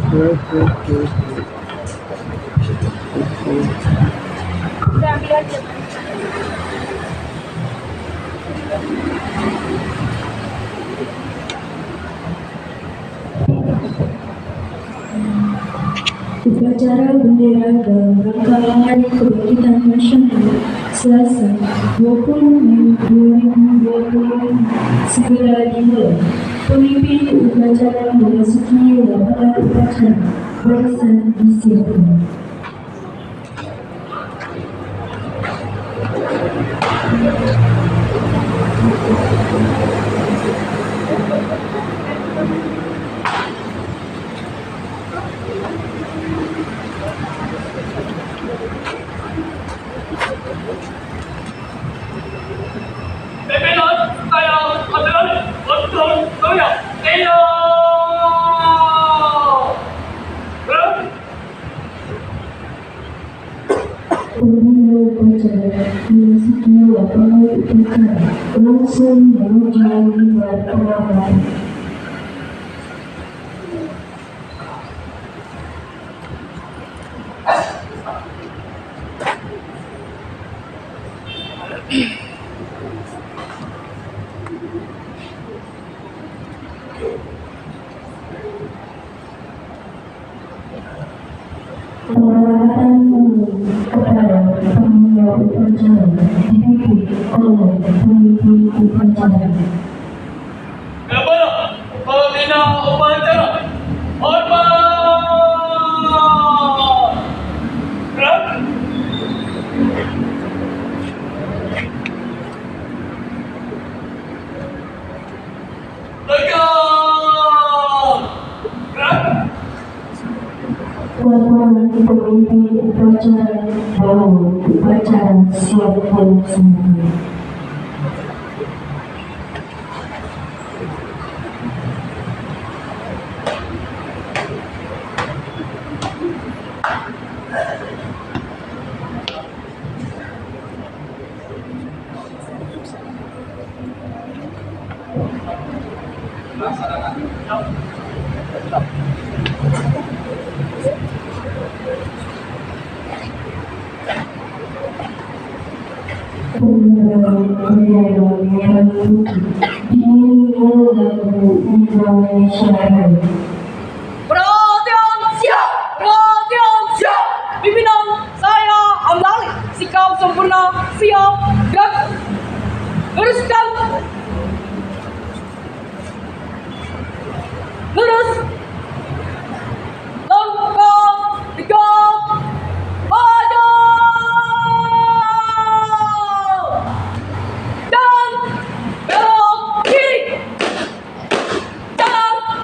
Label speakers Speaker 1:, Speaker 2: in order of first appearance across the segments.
Speaker 1: Udah ambil aja.
Speaker 2: Upacara bendera dalam rangka Hari Kebangkitan Nasional Selasa 20 Mei 2020 segera dimulai. Pemimpin upacara memasuki lapangan upacara. Barisan disiapkan. Pengguna upacara memasuki lapangan upacara langsung menuju mimbar pengabaran. Penghormatan kepada pengguna upacara dipimpin oleh pemimpin upacara.
Speaker 3: Kepada pembina upacara, hormat! Gerak! Tegak! Gerak!
Speaker 2: Tuan-tuan pemimpin upacara bahwa upacara siap dilaksanakan.
Speaker 1: Perhatian siap! Perhatian siap! Pimpinan saya Amdali, sikap sempurna, siap, gerak! Luruskan! Lurus! Langkah, tegak, maju! Dan belok kiri! Kanan!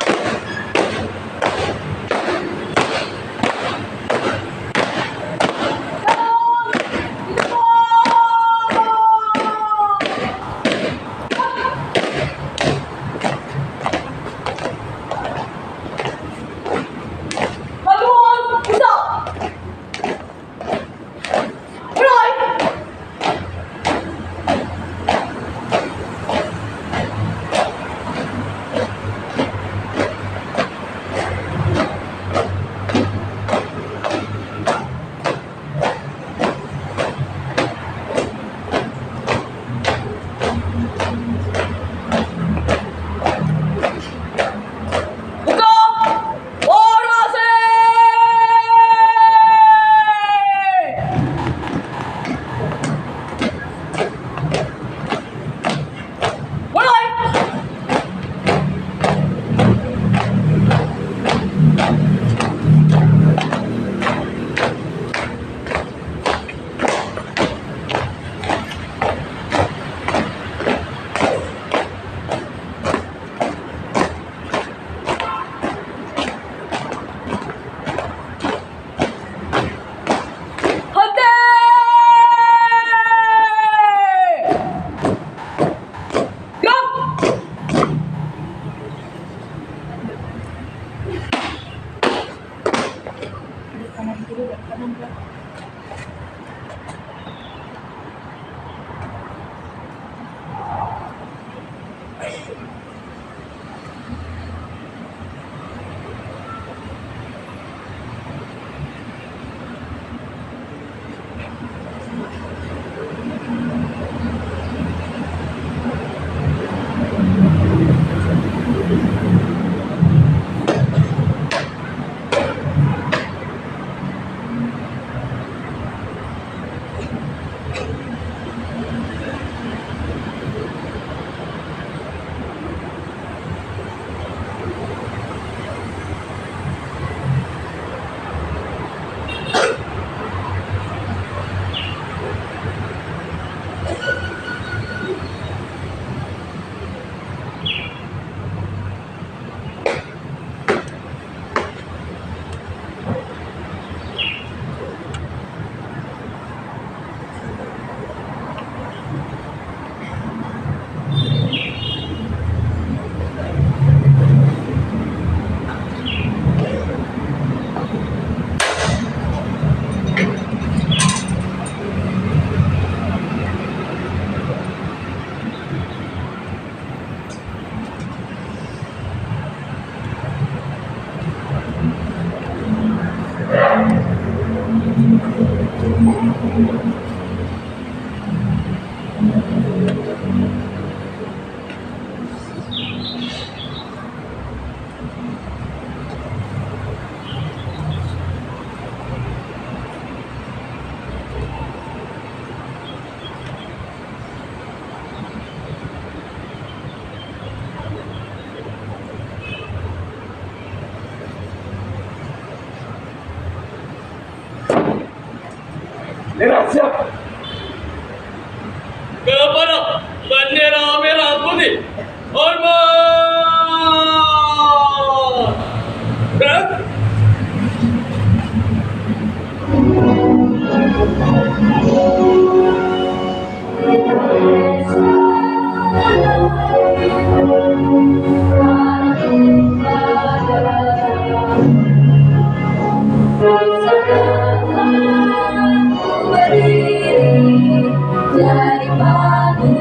Speaker 3: Merah siap. Kepada bendera merah putih. Hormat. Gerak.
Speaker 2: Dari pagi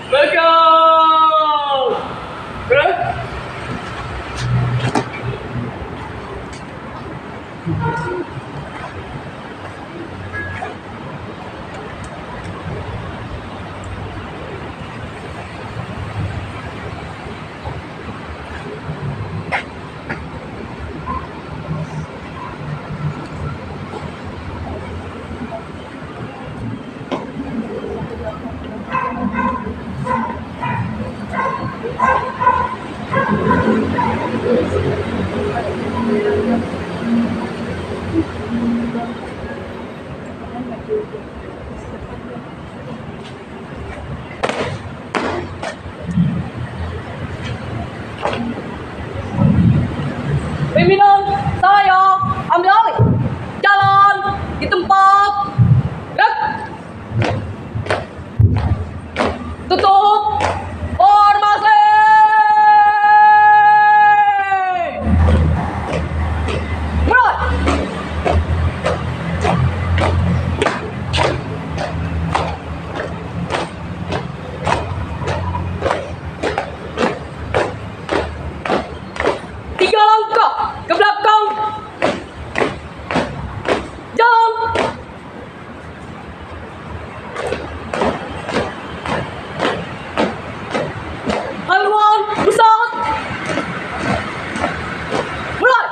Speaker 3: Belakang. Gerak.
Speaker 1: Pimpinan saya ambil alih. Jalan di tempat. Gerak. Tutup formasi. Mulai. Tiga langkah ke belakang. Jalan. Haluan pusat. Mulai.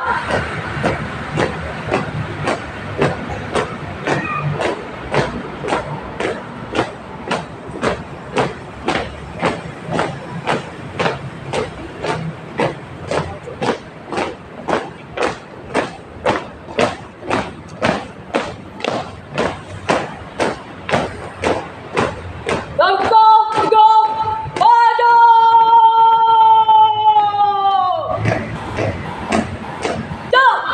Speaker 1: Langkah tiga. Maju. Jalan.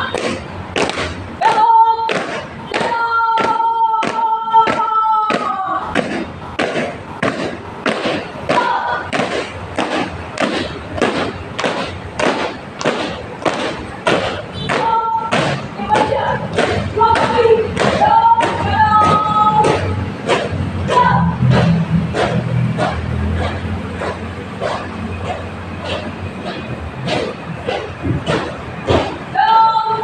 Speaker 1: Belok.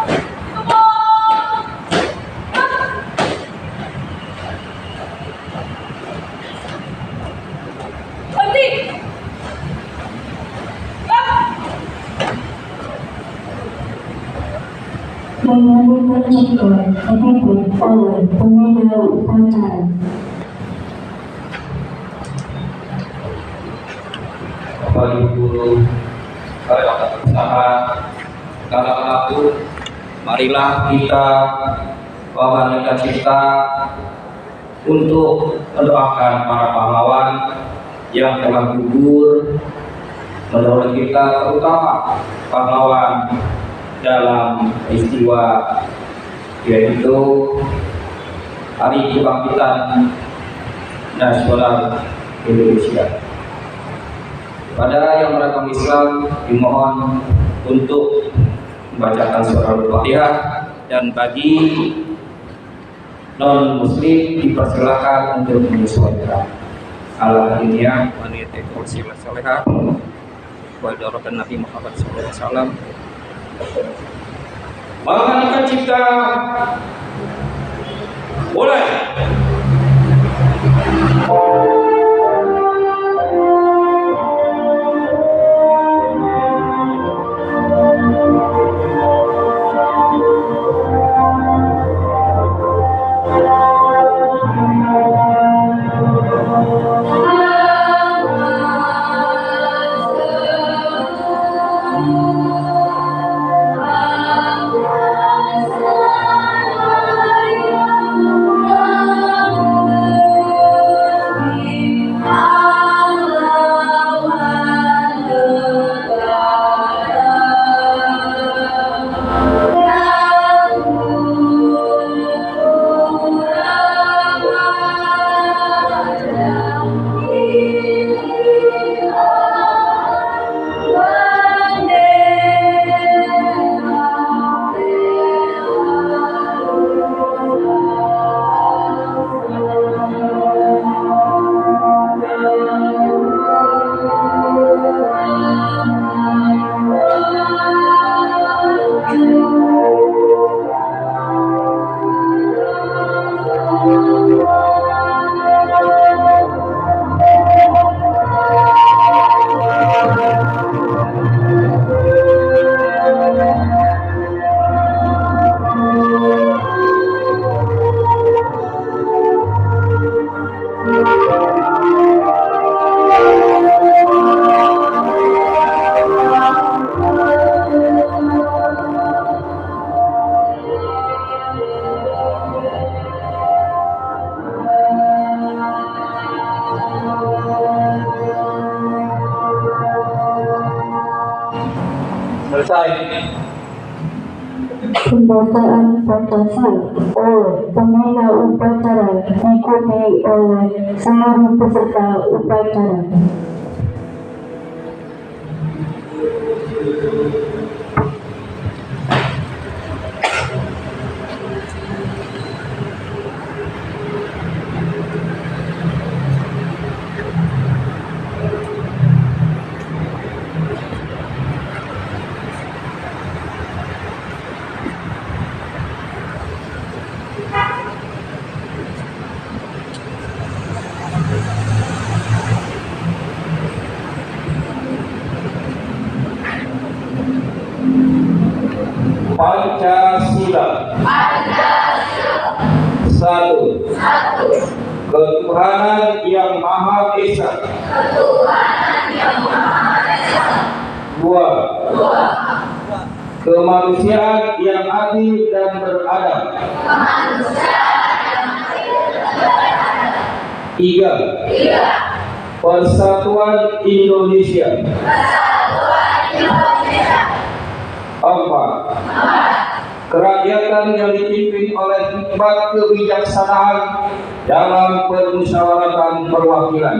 Speaker 2: Mengambil percakapan dipimpin oleh pembina upacara.
Speaker 4: marilah kita memohon kita untuk mendoakan para pahlawan yang telah gugur, menurut kita terutama pahlawan dalam peristiwa yaitu Hari Kebangkitan Nasional Indonesia. Pada yang beragama Islam dimohon untuk membacakan surah Al-Fatihah, dan bagi non muslim dipersilakan untuk menyesuaikan. Al-Hadiniyah wanita kursilah salihah wa darakan Nabi Muhammad SAW. Maha Cipta mulai. Selesai.
Speaker 2: Pembukaan protokol oleh pembina upacara diikuti oleh seluruh peserta upacara.
Speaker 4: Pancasila. Satu. Ketuhanan yang Maha Esa. Dua. Kemanusiaan yang adil dan beradab. Tiga. Persatuan Indonesia. Empat. Kerakyatan yang dipimpin oleh hikmat kebijaksanaan dalam permusyawaratan perwakilan.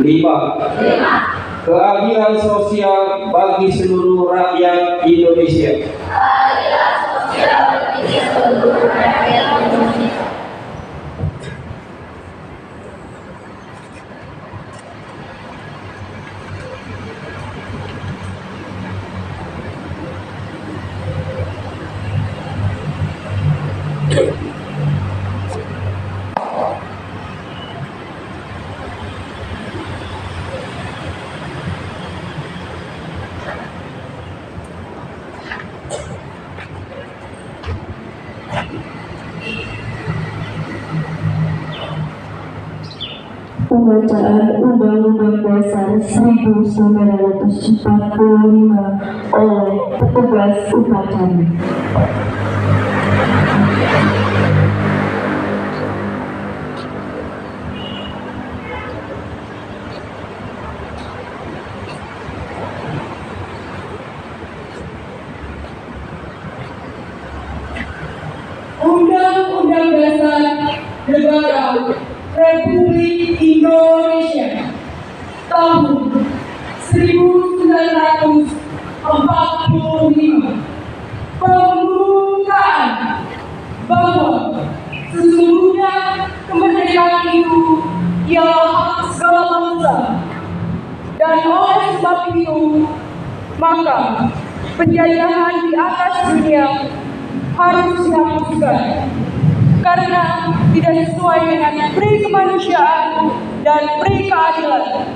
Speaker 4: Lima. Keadilan sosial bagi seluruh rakyat Indonesia.
Speaker 2: pembacaan Undang-Undang Dasar 1945 oleh petugas upacara.
Speaker 1: Undang-Undang Dasar Negara Republik Indonesia tahun 1945 pembukaan bahwa sesungguhnya kemerdekaan itu ialah hak segala bangsa, dan oleh sebab itu maka penjajahan di atas dunia harus dihapuskan karena tidak sesuai dengan pri kemanusiaan dan pri keadilan,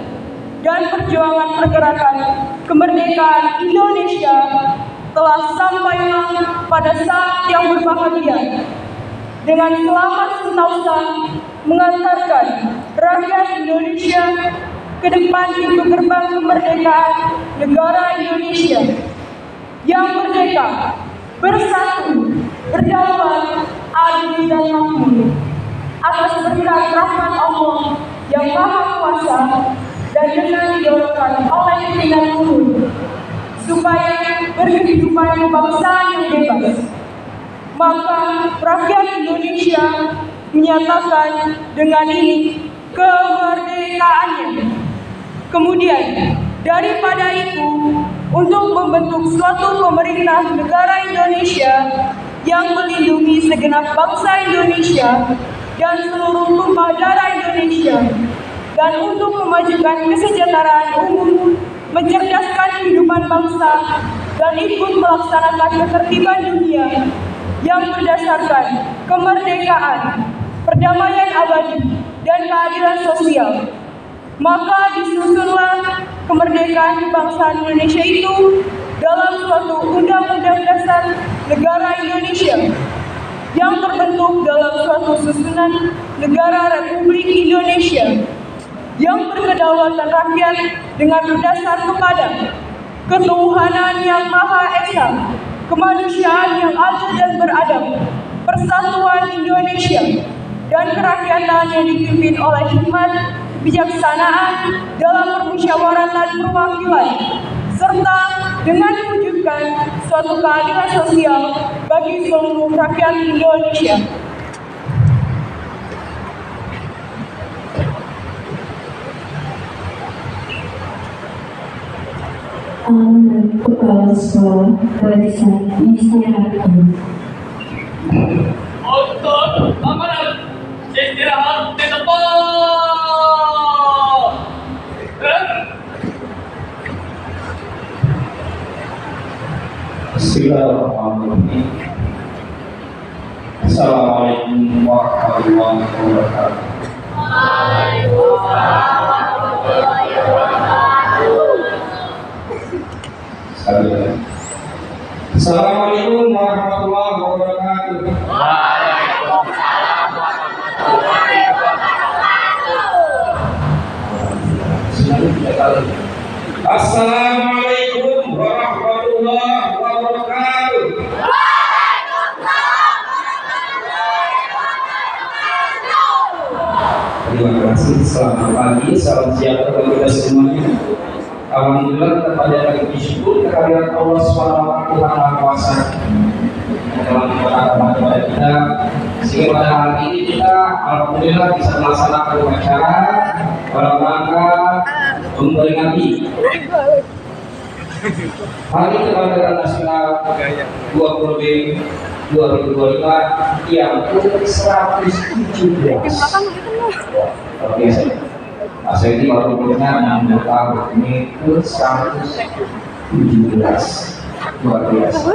Speaker 1: dan perjuangan pergerakan kemerdekaan Indonesia telah sampailah pada saat yang berbahagia dengan selamat sentosa mengantarkan rakyat Indonesia ke depan pintu gerbang kemerdekaan negara Indonesia yang merdeka, bersatu, berdaulat, adil dan makmur atas berkat rahmat Allah yang Maha Kuasa dan dengan didorongkan oleh pimpinan ulul supaya berkehidupan kebangsaan yang bebas. Maka rakyat Indonesia menyatakan dengan ini kemerdekaannya. Kemudian daripada itu, untuk membentuk suatu pemerintah negara Indonesia yang melindungi segenap bangsa Indonesia dan seluruh tumpah darah Indonesia, dan untuk memajukan kesejahteraan umum, mencerdaskan kehidupan bangsa, dan ikut melaksanakan ketertiban dunia yang berdasarkan kemerdekaan, perdamaian abadi, dan keadilan sosial. Maka disusunlah kemerdekaan kebangsaan Indonesia itu dalam suatu Undang-Undang Dasar Negara Indonesia yang terbentuk dalam suatu susunan Negara Republik Indonesia yang berkedaulatan rakyat dengan berdasar kepada ketuhanan yang Maha Esa, kemanusiaan yang adil dan beradab, persatuan Indonesia, dan kerakyatan yang dipimpin oleh hikmat kebijaksanaan dalam permusyawaratan perwakilan, serta dengan mewujudkan suatu keadilan sosial bagi seluruh rakyat Indonesia.
Speaker 2: Amanat Kepala Sekolah Barisan Istirahat.
Speaker 3: Untuk amanat istirahat di tempat.
Speaker 4: Bismillahirrahmanirrahim. Assalamualaikum warahmatullahi wabarakatuh. Assalamualaikum warahmatullahi wabarakatuh. Assalamualaikum warahmatullahi wabarakatuh. Terima kasih. Selamat pagi, salam sejahtera bagi kita semuanya. Alhamdulillah kita panjatkan bersyukur kehadirat Allah SWT Tuhan Maha Kuasa yang telah memberkati kepada kita, sehingga pada hari ini kita alhamdulillah bisa melaksanakan upacara dalam rangka memperingati Hari Kemerdekaan Nasional 20 Mei 2025 yang ke-117. Luar biasa. Saya ini baru punya 60 tahun, ini ke-117. Luar biasa.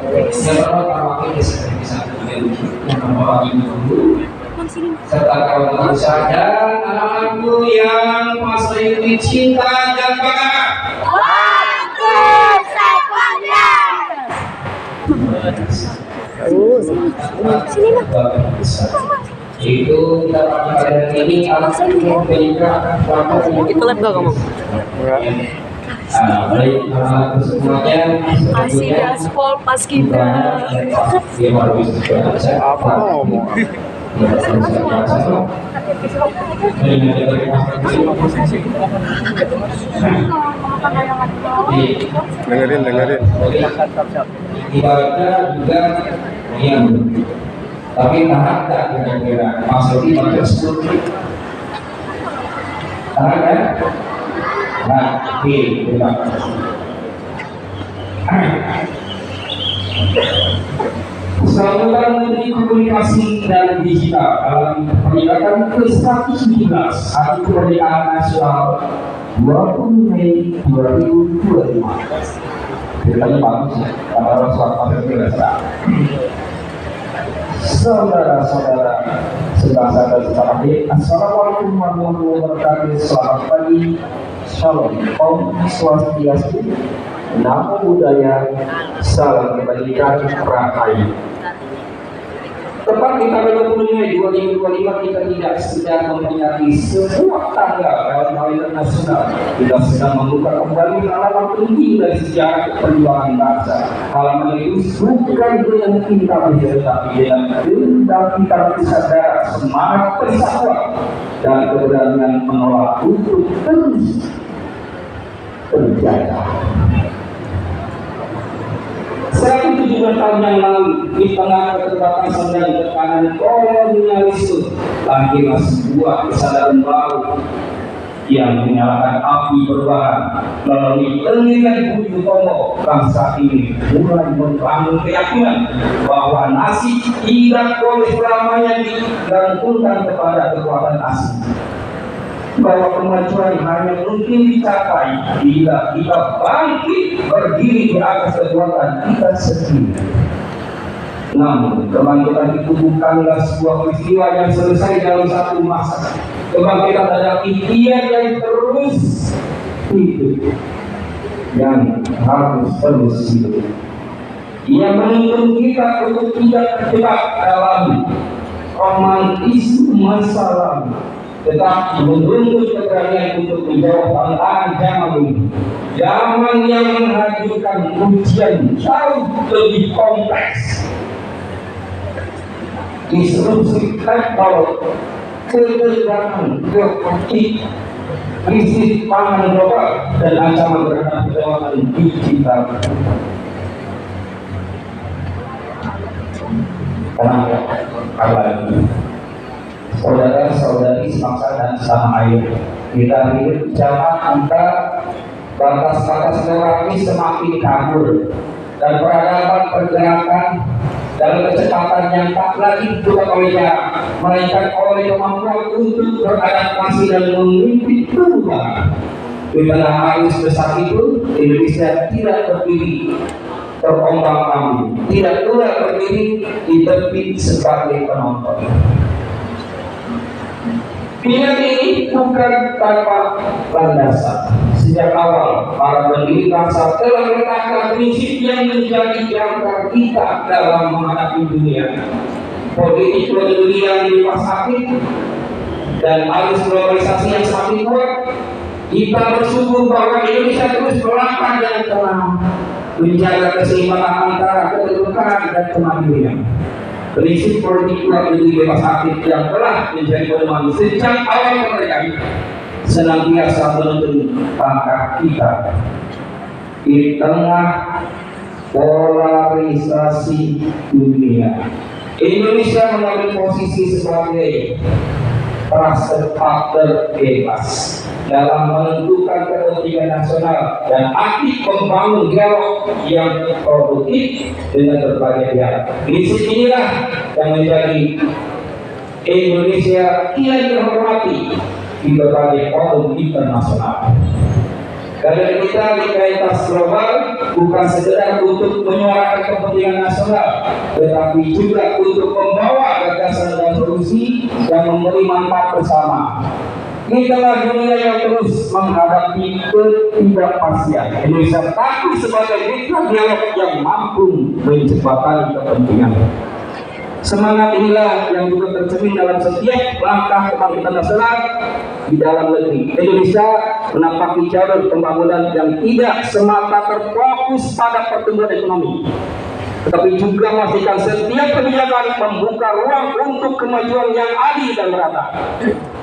Speaker 4: Yang pertama para wakil bisa yang membawa dulu serta kawan-kawan dan anak-anakku yang masa ini cinta dan bangga. Itu kita pada ini
Speaker 5: Itu live gak kamu?
Speaker 4: baik semuanya
Speaker 5: Masih gaspol pas kita.
Speaker 4: apa ngomong
Speaker 6: dengerin
Speaker 4: ibaratnya juga yang tapi tahan tak kira-kira masuk di tersebut tahan kan? Nah, terima kasih. Saluran Menteri Komunikasi dan Digital dalam peringatan ke-119 Hari Kemerdekaan Nasional 20 Mei 2025. Ceritanya bagus ya, karena suatu biasa. Saudara-saudara sebangsa dan setanah air, Assalamualaikum warahmatullahi wabarakatuh. Selamat pagi, Shalom, Om Swastiastu, Namo Buddhaya, Salam Kebajikan, Rahayu. Tepat di tanggal 20 Mei 2025 kita tidak sedang memperingati sebuah tanggal dalam kalender nasional. Kita sedang membuka kembali halaman penting dari sejarah perjuangan bangsa. Halaman itu bukan dengan kita tetapi dengan kehendak kita bersadar semangat persatuan dan keberanian menolak untuk terus terjadi. 117 tahun yang lalu, di tengah keterbatasan dan tekanan kolonialisme, lahirlah sebuah kesadaran baru yang menyalakan api berbara. Melalui penelitian Budi Utomo, bangsa ini mulai membangun keyakinan bahwa nasib tidak boleh selamanya digantungkan kepada kekuatan asing, bahwa kemajuan hanya mungkin dicapai bila kita bangkit berdiri di atas kekuatan kita sendiri. Namun, kebangkitan itu bukanlah sebuah peristiwa yang selesai dalam satu masa. Kebangkitan adalah ikhtiar yang terus hidup, yang harus terus hidup. Ia menuntun kita untuk tidak terjebak dalam romantisme masa lalu, tetapi menuntut keberanian untuk menjawab tantangan zaman ini. Zaman yang menghadirkan ujian jauh lebih kompleks, disrupsi teknologi, ketegangan geopolitik, krisis pangan global, dan ancaman terhadap kedaulatan digital. Kenapa? Apalagi saudara-saudari sebangsa dan setanah air, kita hidup zaman antara batas-batas geografis semakin kabur dan peradaban pergerakan dalam kecepatan yang tak lagi dibuat oleh jarak, melainkan oleh kemampuan untuk beradaptasi dan memimpin perubahan. Di tengah arus besar itu, Indonesia tidak berdiri terombang-ambing, tidak pula berdiri di tepi sebagai penonton. Pilihan ini bukan tanpa landasan. Sejak awal, para pendiri bangsa telah meletakkan prinsip yang menjadi jangkar kita dalam menghadapi dunia. Politik dunia yang lepas aktif dan arus globalisasi yang semakin kuat, kita bersyukur bahwa Indonesia terus melangkah dengan tenang, menjaga keseimbangan antara kedudukan dan kemandirian. Prinsip politik luar negeri bebas aktif yang telah menjadi pedoman sejak awal kemerdekaan senantiasa menuntun langkah kita di tengah polarisasi dunia. Indonesia mengambil posisi sebagai partner bebas dalam menentukan kepentingan nasional dan aktif membangun dialog yang produktif dengan berbagai pihak. Prinsip inilah yang menjadi Indonesia kian dihormati di berbagai forum internasional. Karena kita di lintas global bukan sekedar untuk menyuarakan kepentingan nasional, tetapi juga untuk membawa gagasan dan solusi yang memberi manfaat bersama. Inilah dunia yang terus menghadapi ketidakpastian. Indonesia tampil sebagai mitra dialog yang mampu menjembatani kepentingan. Semangat inilah yang juga tercermin dalam setiap langkah kebangkitan nasional di dalam negeri. Indonesia menapaki jalur pembangunan yang tidak semata terfokus pada pertumbuhan ekonomi, tetapi juga memastikan setiap kebijakan membuka ruang untuk kemajuan yang adil dan merata.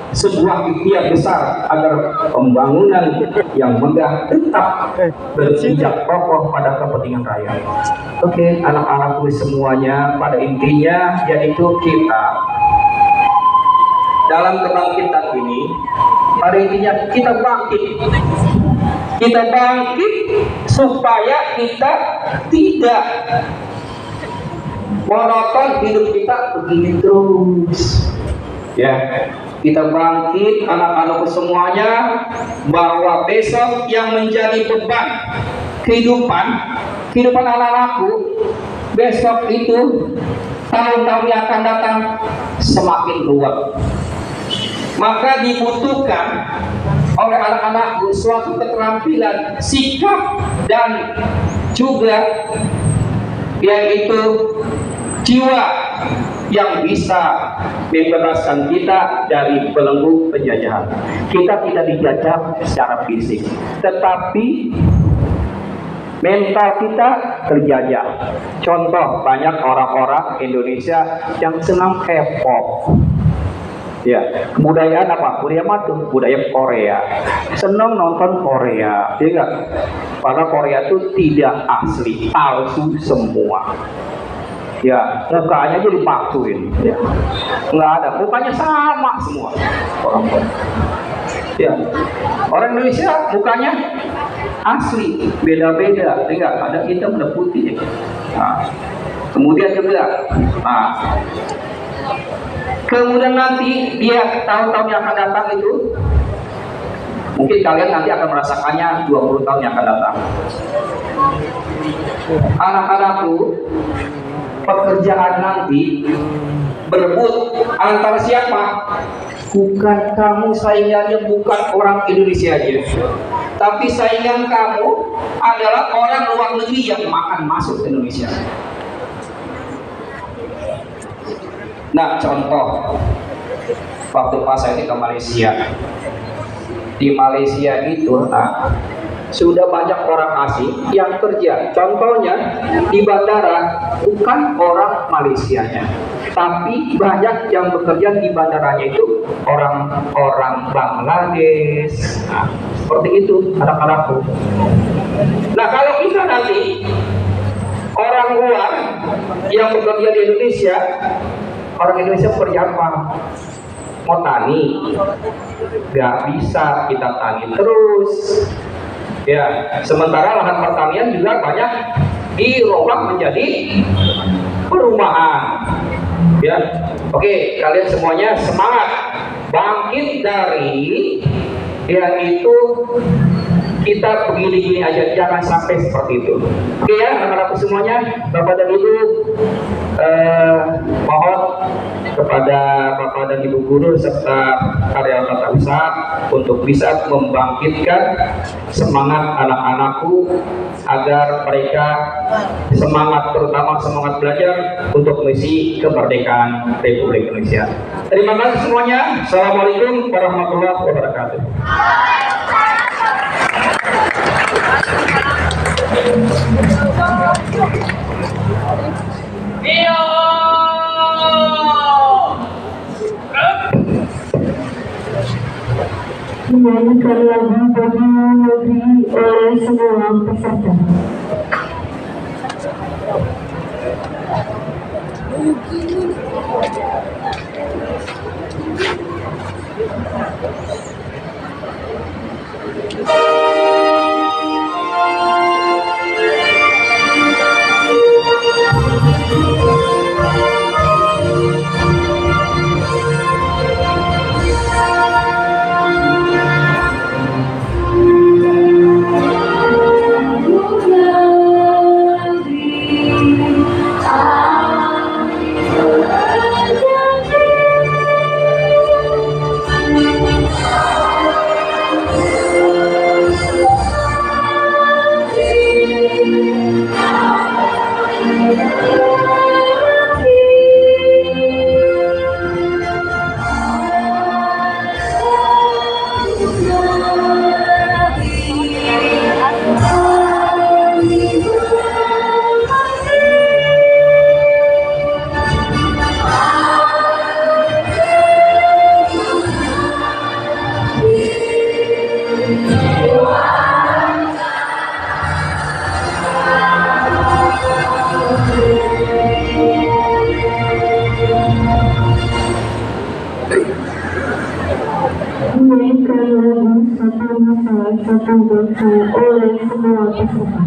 Speaker 4: Sebuah ikhtiar besar agar pembangunan yang megah tetap berpijak kokoh pada kepentingan rakyat. Oke, anak-anakku semuanya, pada intinya yaitu kita dalam kebangkitan ini, pada intinya kita bangkit. Kita bangkit supaya kita tidak monoton hidup kita begini terus. Ya, kita bangkit anak-anakku semuanya, bahwa besok yang menjadi beban kehidupan anak-anakku besok itu, tahun-tahun yang akan datang semakin luas. Maka dibutuhkan oleh anak-anakku suatu keterampilan sikap dan juga yaitu jiwa yang bisa membebaskan kita dari belenggu penjajahan. Kita tidak dijajah secara fisik, tetapi mental kita terjajah. Contoh, banyak orang-orang Indonesia yang senang K-pop. Ya, kebudayaan apa? Budaya Korea. Senang nonton Korea, ya enggak? Padahal Korea itu tidak asli, palsu semua. Ya, mukanya aja dipaksuin. Ya, nggak ada, mukanya sama semua orang. Ya, orang Indonesia mukanya asli, beda-beda, enggak ada hitam ada putih. Nah, kemudian juga, kemudian nanti dia tahun-tahun yang akan datang itu, mungkin kalian nanti akan merasakannya 20 tahun yang akan datang. Anak-anakku, pekerjaan nanti berebut antara siapa? Bukan kamu saingannya, bukan orang Indonesia aja, tapi saingan kamu adalah orang luar negeri yang akan masuk ke Indonesia. Nah, contoh waktu pas saya ke Malaysia, di Malaysia itu sudah banyak orang asing yang kerja. Contohnya di bandara bukan orang Malaysianya, tapi banyak yang bekerja di bandaranya itu orang Bangladesh. Nah, seperti itu anak-anakku. Nah, kalau kita nanti orang luar yang bekerja di Indonesia, orang Indonesia kerja apa? Mau tani? Gak bisa kita tani terus. Ya, sementara lahan pertanian juga banyak dirubah menjadi perumahan. Ya, oke, kalian semuanya semangat bangkit dari yaitu kita begini-gini aja, jangan sampai seperti itu. Oke ya, anak-anakku semuanya, Bapak dan Ibu, mohon kepada Bapak dan Ibu guru serta karyawan tata usaha untuk bisa membangkitkan semangat anak-anakku agar mereka semangat, terutama semangat belajar untuk misi kemerdekaan Republik Indonesia. Terima kasih semuanya. Assalamualaikum warahmatullahi wabarakatuh.
Speaker 2: Menyanyikan lagu bagi negeri oleh semua peserta. Bukan semua peserta.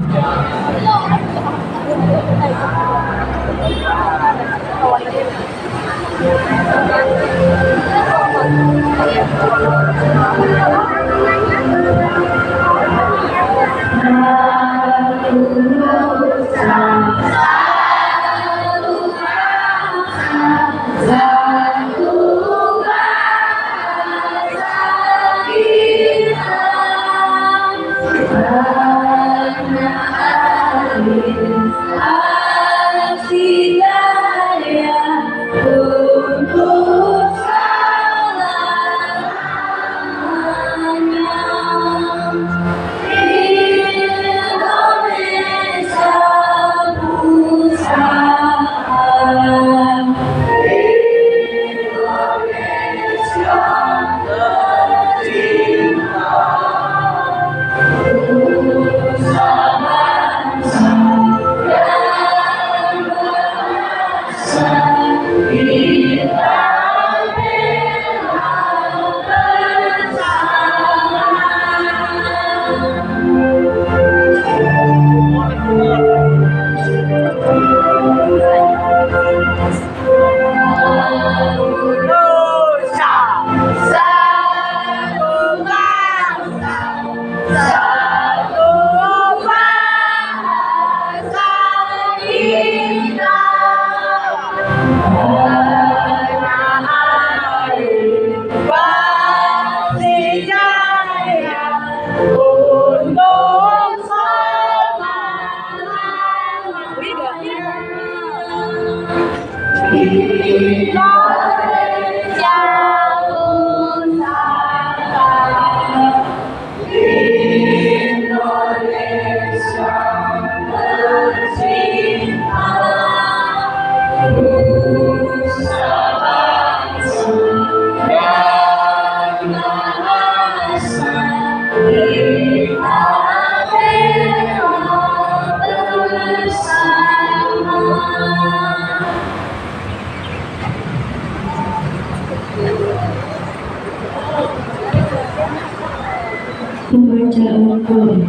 Speaker 2: Pembacaan Quran.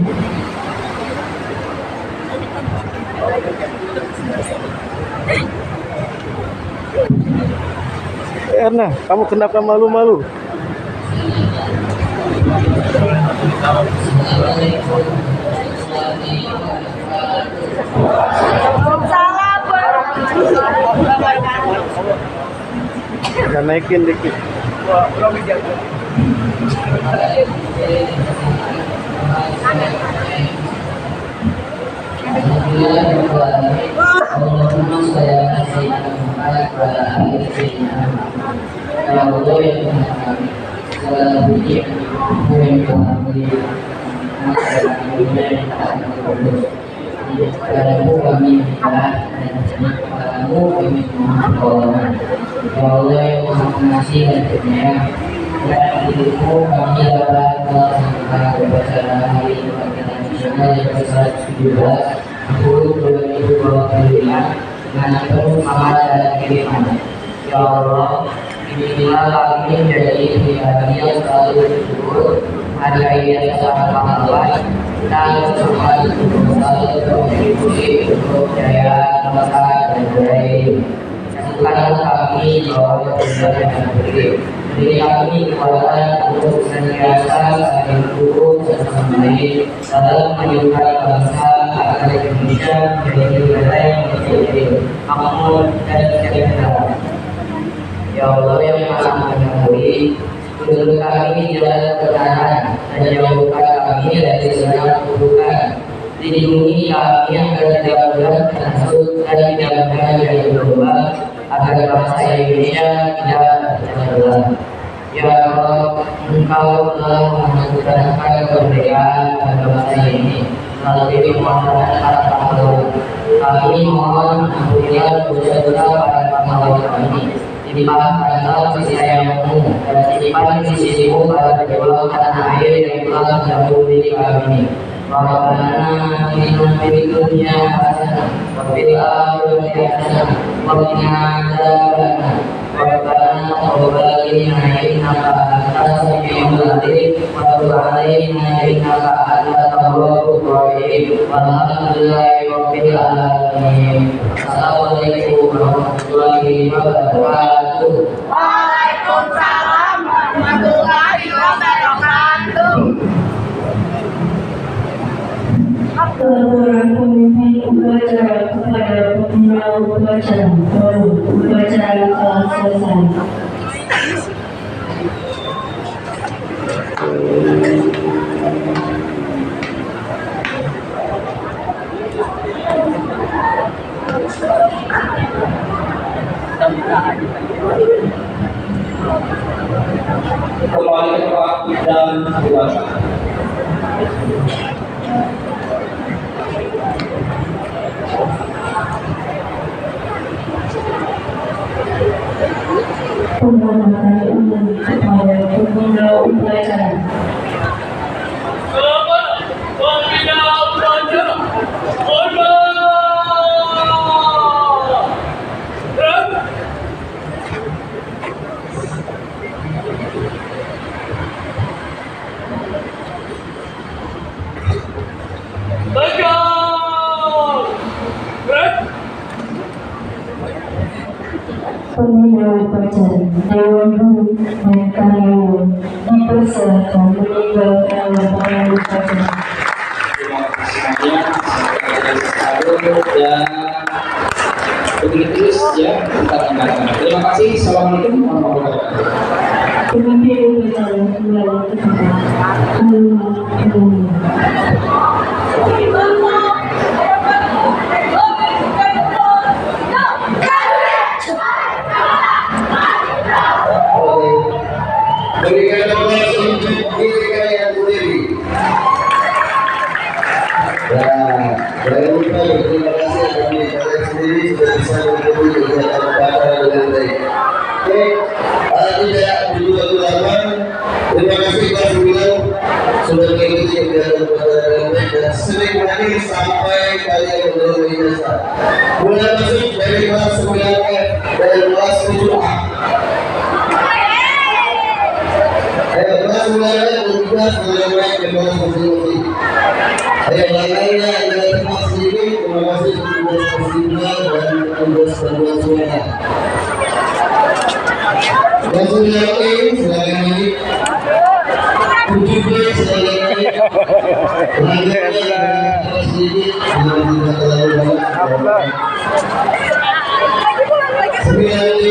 Speaker 6: Erna, kamu kenapa malu-malu? Ya, naikin dikit.
Speaker 7: Kepadamu kami minta dan kepadamu kami mohon. Ya Allah yang Maha Pengasih dan Penyayang, dalam hidupmu kami dapat melaksanakan upacara hari kebangkitan nasional yang ke-117 tahun 2025 dengan penuh semangat dan keimanan. Ya Allah, bimbinglah kami menjadi pribadi yang selalu bersyukur, menghargai yang sangat pahlawan, dan selalu berkontribusi untuk kejayaan bangsa dan budaya. Satukanlah kami bahwa tidak dengan beri. Beri kami kekuatan untuk senantiasa saling mendukung satu sama lain dalam menunjukkan bangsa agar Indonesia menjadi negara yang bersih, makmur dan sejahtera. Ya Allah yang Maha Mengetahui, tuntun kami di jalan kebenaran dan jauhkan kami dari segala keburukan. Lindungi kami agar tidak mudah terhasut dan tidak mudah jadi berubah, agar bangsa Indonesia tidak terpecah belah. Ya Allah, Engkau telah menganugerahkan kemerdekaan pada bangsa ini melalui pengorbanan para pahlawan. Kami mohon ampunilah dosa-dosa para pahlawan kami. Limpahkanlah kasih sayang-Mu dan titipan sisi-Mu pada kedua tanah air yang telah mendahului kami. Rabbana atina fid dunya hasanah wa fil akhirati hasanah wa qina adzabannar. Rabbana تقبل علينا إنك أنت السميع العليم وتب علينا إنك أنت التواب الرحيم والحمد لله رب العالمين. Assalamualaikum warahmatullahi wabarakatuh.
Speaker 8: Waalaikumsalam warahmatullahi wabarakatuh.
Speaker 2: Laporan pemimpin upacara kepada pemirsa upacara baru upacara telah selesai.
Speaker 4: Kembali ke tempat dan dewasa.
Speaker 2: Penghormatan umum kepada pemirsa upacara.
Speaker 3: Selamat pembina upacara. Hormat.
Speaker 2: Pemirsa upacara Dewan Guru dan karyawan dipersilakan meninggalkan lapangan upacara.
Speaker 4: Terima kasih dan begitu terus ya kita tinggalkan. Terima kasih. Assalamualaikum warahmatullahi wabarakatuh.
Speaker 2: Pemimpin upacara kembali ke tempat.
Speaker 9: Berikan tepuk untuk diri kalian sendiri. Jangan lupa berterima kasih kami kalian sendiri sudah bisa mengikuti kegiatan upacara dengan baik. Oke, tidak berlama-lama. Terima kasih kelas 9 sudah mengikuti kegiatan upacara dengan baik dan sering hadir sampai kalian menurut ijazah. Mulai masuk dari kelas 9F dan kelas 7A. Ayo kelas mulai bertugas mengenai kelas masing-masing. Ayo lainnya ada kelas ini. Terima kasih tugas persidangan dan tugas panduan suara. Kelas mulai silakan lagi. 7B silakan lagi. Selanjutnya kelas ini yang tidak terlalu banyak. 9B.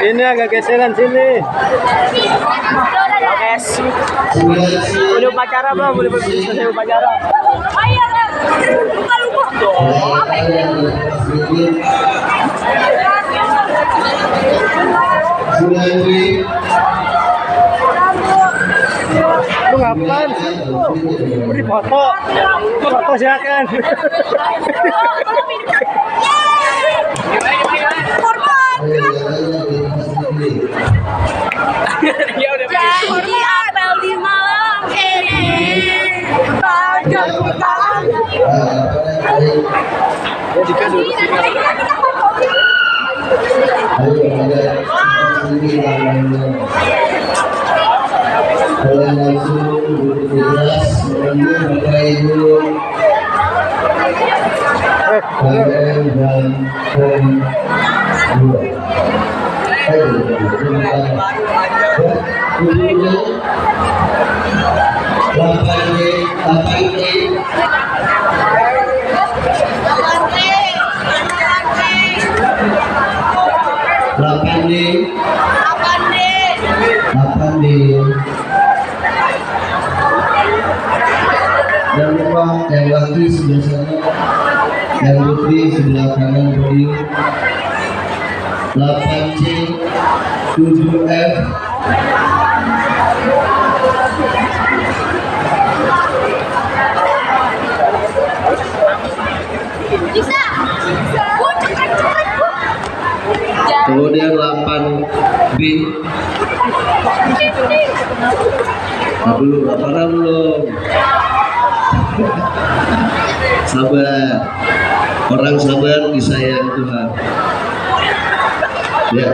Speaker 6: Ini agak geseran sini.
Speaker 5: Guys, udah upacara belum? Udah selesai upacara.
Speaker 6: Lu ngapain? Beri foto. Foto silakan.
Speaker 8: Janji apel di malam ini bagai hutan.
Speaker 9: Kalian langsung bertugas menunggu Bapak Ibu KM dan POM 2. Ayo, jangan lupa yang laki sebelah sana, yang putri sebelah kanan podium. 8C, 7F, kemudian 8B. Belum, apa belum? Sabar. Orang sabar disayang Tuhan. Ya.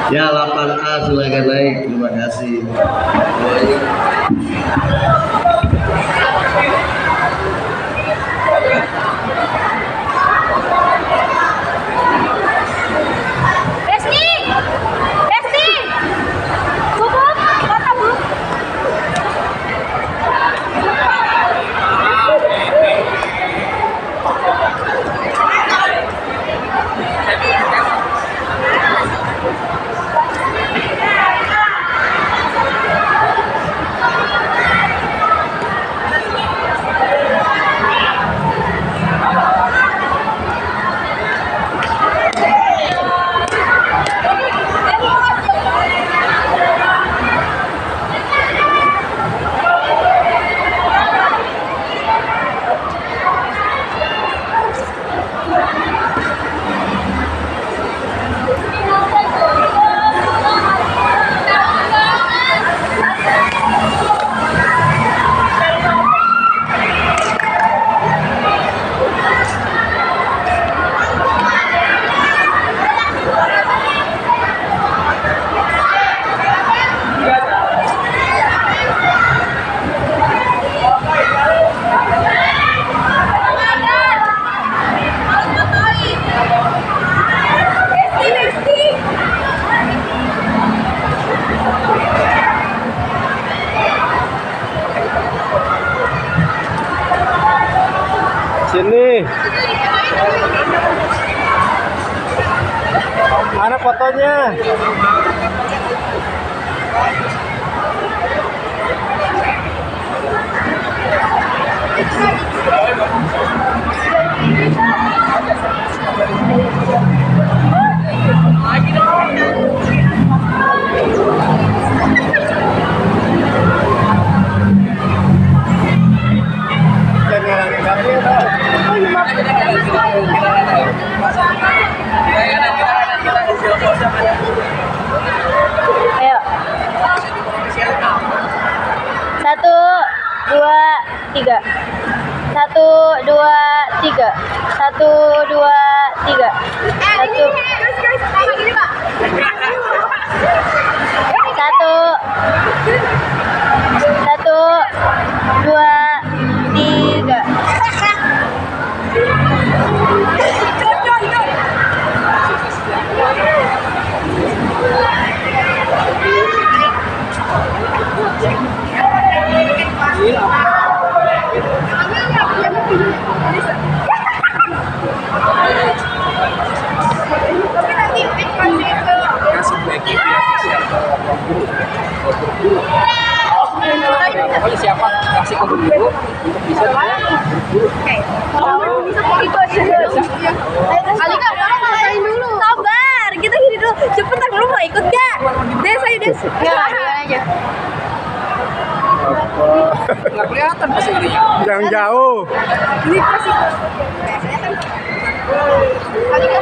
Speaker 9: Ya 8A silakan naik. Terima kasih.
Speaker 6: Sini. Mana fotonya?
Speaker 8: Ayo. 1, 2, 3. 1, 2, 3. 1, 2, 3. 1. 1, 2, 3.
Speaker 4: Siapa kasih kode dulu bisa
Speaker 8: Alika, tolong ngalahin dulu. Sabar, kita gini dulu. Cepetan, lu mau ikut gak? Des, ayo Des. Aja.
Speaker 4: nggak kelihatan pasti ini.
Speaker 6: Yang jauh.
Speaker 8: Ini pasti. Alika.